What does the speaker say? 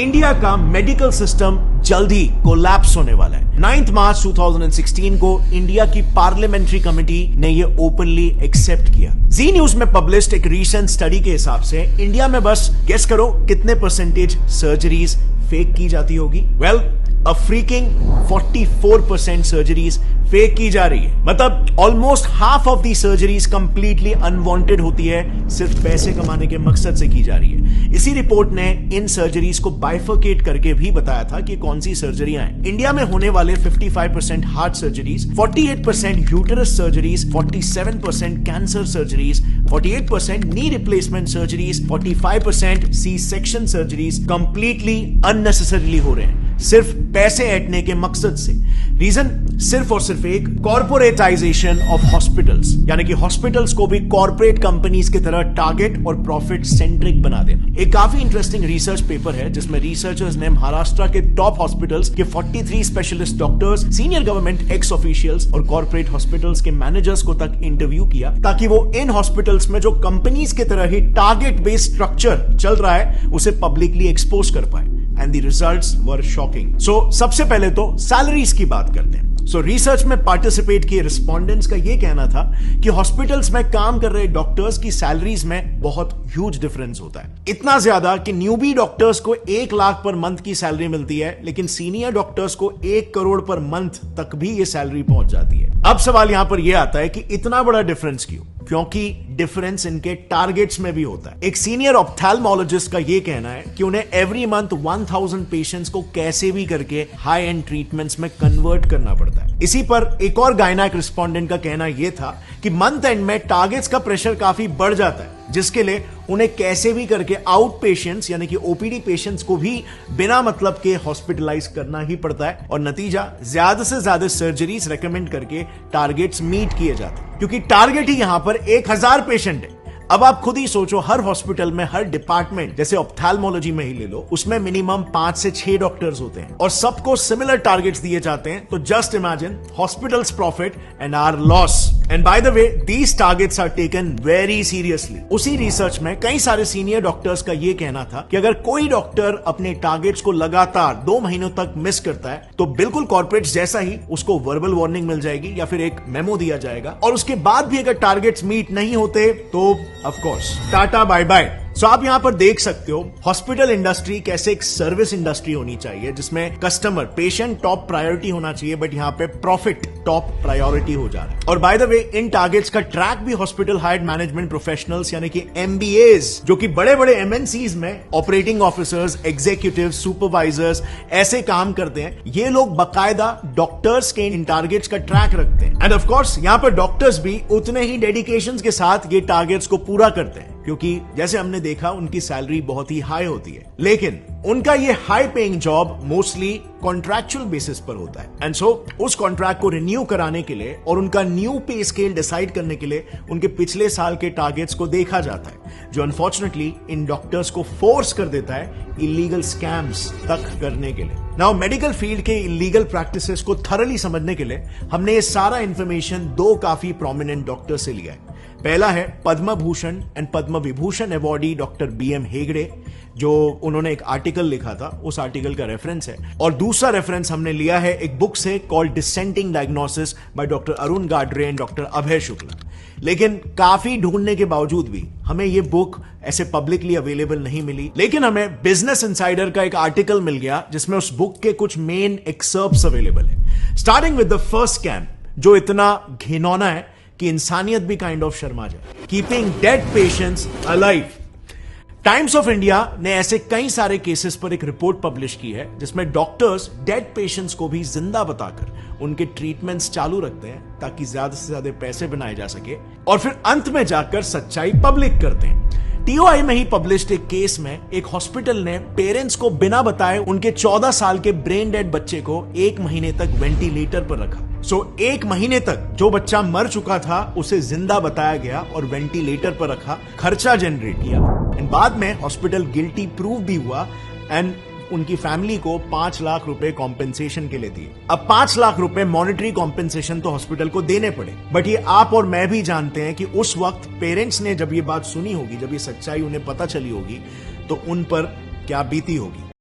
India का medical system जल्द ही collapse होने वाला है। 9 मार्च 2016 को इंडिया की पार्लियामेंट्री कमेटी ने ये ओपनली एक्सेप्ट किया। जी न्यूज में पब्लिश्ड एक रीसेंट स्टडी के हिसाब से इंडिया में बस गेस करो कितने परसेंटेज सर्जरीज फेक की जाती होगी। वेल, अ फ्रीकिंग 44% सर्जरीज फेक की जा रही है। मतलब almost half of the surgeries completely unwanted होती है, सिर्फ पैसे कमाने के मकसद से की जा रही है। इसी रिपोर्ट ने इन सर्जरीज को बाइफर्केट करके भी बताया था कि कौन सी सर्जरियां हैं। इंडिया में होने वाले 55% heart surgeries, 48% uterus surgeries, 47% cancer surgeries, 48% knee replacement surgeries, 45% C section surgeries completely unnecessarily हो रहे हैं, सिर्फ पैसे ऐंठने के मकसद से। रीजन सिर्फ और सिर्फ एक, कॉर्पोरेटाइजेशन ऑफ हॉस्पिटल्स, यानी कि हॉस्पिटल्स को भी कॉर्पोरेट कंपनीज की तरह टारगेट और प्रॉफिट सेंट्रिक बना देना। एक काफी इंटरेस्टिंग रिसर्च पेपर है जिसमें रिसर्चर्स ने महाराष्ट्र के टॉप हॉस्पिटल्स के 43 specialist doctors, senior government x officials और कॉर्पोरेट हॉस्पिटल्स के मैनेजर्स को तक इंटरव्यू किया, ताकि वो इन हॉस्पिटल्स में जो कंपनीज की तरह ही टारगेट बेस्ड स्ट्रक्चर चल रहा है उसे पब्लिकली एक्सपोज कर पाए। And the results were shocking. So, सबसे पहले तो सैलरीज की बात करते हैं। रिसर्च में पार्टिसिपेट किए रिस्पोंडेंट्स का यह कहना था कि हॉस्पिटल्स में काम कर रहे डॉक्टर्स की सैलरीज में बहुत ह्यूज डिफरेंस होता है। इतना ज्यादा कि न्यूबी डॉक्टर्स को 1 लाख पर मंथ की सैलरी मिलती है, लेकिन सीनियर डॉक्टर्स को 1 करोड़ पर मंथ तक भी ये सैलरी पहुंच जाती है। अब सवाल यहां पर यह आता है कि इतना बड़ा डिफरेंस क्यों? क्योंकि डिफरेंस इनके टारगेट्स में भी होता है। एक सीनियर ऑप्थेल्मोलॉजिस्ट का यह कहना है कि उन्हें एवरी मंथ 1000 पेशेंट्स को कैसे भी करके हाई एंड ट्रीटमेंट्स में कन्वर्ट करना पड़ता है। इसी पर एक और गायनेक रिस्पोंडेंट का कहना यह था कि मंथ एंड में टारगेट्स का प्रेशर काफी बढ़ जाता है, जिसके लिए उन्हें कैसे भी करके आउट पेशेंट्स यानी कि ओपीडी पेशेंट्स को भी बिना मतलब के हॉस्पिटलाइज करना ही पड़ता है, और नतीजा ज्यादा से ज्यादा सर्जरीज रेकमेंड करके टारगेट्स मीट किए जाते हैं, क्योंकि टारगेट ही यहां पर 1000 पेशेंट है। अब आप खुद ही सोचो, हर हॉस्पिटल में, हर डिपार्टमेंट, जैसे ऑप्थेल्मोलॉजी में ही ले लो, उसमें मिनिमम 5 से 6 डॉक्टर्स होते हैं और सबको सिमिलर टारगेट्स दिए जाते हैं। तो just imagine hospitals profit and our loss. And by the way, these targets are taken very seriously. उसी रिसर्च में कई सारे सीनियर डॉक्टर्स का यह कहना था कि अगर कोई डॉक्टर अपने टारगेट्स को लगातार 2 महीनों तक मिस करता है तो बिल्कुल कॉर्पोरेट जैसा ही उसको वर्बल वार्निंग मिल जाएगी या फिर एक मेमो दिया जाएगा, और उसके बाद भी अगर टारगेट्स मीट नहीं होते तो of course tata bye bye. So आप यहां पर देख सकते हो हॉस्पिटल इंडस्ट्री कैसे एक सर्विस इंडस्ट्री होनी चाहिए, जिसमें कस्टमर, पेशेंट टॉप प्रायोरिटी होना चाहिए, बट यहां पे प्रॉफिट टॉप प्रायोरिटी हो जा रहा है। और bye the way, in targets का ट्रैक भी हॉस्पिटल हायर्ड मैनेजमेंट प्रोफेशनल्स यानी कि एमबीएस, जो कि बड़े बड़े एमएनसीज में ऑपरेटिंग ऑफिसर्स, एग्जीक्यूटिव, सुपरवाइजर्स ऐसे काम करते हैं। ये लोग बकायदा डॉक्टर्स के इन टारगेट्स का ट्रैक रखते हैं, एंड ऑफ कोर्स यहां पर डॉक्टर्स भी उतने ही डेडिकेशन के साथ ये टारगेट्स को पूरा करते हैं, क्योंकि जैसे हमने देखा उनकी सैलरी बहुत ही हाई होती है। लेकिन उनका ये high paying job mostly contractual basis पर होता है, एंड सो उस कॉन्ट्रैक्ट को रिन्यू कराने के लिए और उनका न्यू पे स्केल डिसाइड करने के लिए उनके पिछले साल के टारगेट्स को देखा जाता है, जो अनफॉर्चुनेटली इन डॉक्टर्स को फोर्स कर देता है इलीगल स्कैम्स तक करने के लिए। नाउ, मेडिकल फील्ड के इलीगल प्रैक्टिसेस को थरली समझने के लिए हमने ये सारा इंफॉर्मेशन 2 काफी प्रोमिनेंट डॉक्टर से लिया है। पहला है Padma Bhushan and Padma Vibhushan awardee doctor BM Hegde, जो उन्होंने एक आर्टिकल लिखा था, उस आर्टिकल का रेफरेंस है। और दूसरा रेफरेंस हमने लिया है एक बुक से called dissenting diagnosis by doctor Arun Gadre and doctor Abhay Shukla. लेकिन काफी ढूंढने के बावजूद भी हमें यह बुक ऐसे पब्लिकली अवेलेबल नहीं मिली, लेकिन हमें बिजनेस इनसाइडर का एक आर्टिकल मिल गया जिसमें उस बुक के कुछ मेन एक्सर्प्ट्स अवेलेबल है। Starting with the first scam, जो इतना घिनौना है कि इंसानियत भी काइंड ऑफ शर्मा जाए। Keeping dead patients alive. Times of India ने ऐसे कई सारे केसेस पर एक रिपोर्ट पब्लिश की है जिसमें डॉक्टर्स डेड पेशेंट्स को भी जिंदा बताकर उनके ट्रीटमेंट्स चालू रखते हैं, ताकि ज्यादा से ज्यादा पैसे बनाए जा सके, और फिर अंत में जाकर सच्चाई पब्लिक करते हैं। टीओआई में ही पब्लिश्ड एक केस में एक हॉस्पिटल ने पेरेंट्स को बिना बताए उनके 14 साल के ब्रेन डेड बच्चे को 1 महीने तक वेंटिलेटर पर रखा। 1 महीने तक जो बच्चा मर चुका था उसे जिंदा बताया गया और वेंटिलेटर पर रखा, खर्चा जनरेट किया, एंड बाद में हॉस्पिटल गिल्टी प्रूव भी हुआ, एंड उनकी फैमिली को 5 लाख रुपए कॉम्पेंसेशन के लिए दिए। अब 5 लाख रुपए मॉनेटरी कॉम्पेंसेशन तो हॉस्पिटल को देने पड़े, बट ये आप और मैं भी जानते हैं कि उस वक्त पेरेंट्स ने जब ये बात सुनी होगी, जब ये सच्चाई उन्हें पता चली होगी, तो उन पर क्या बीती होगी।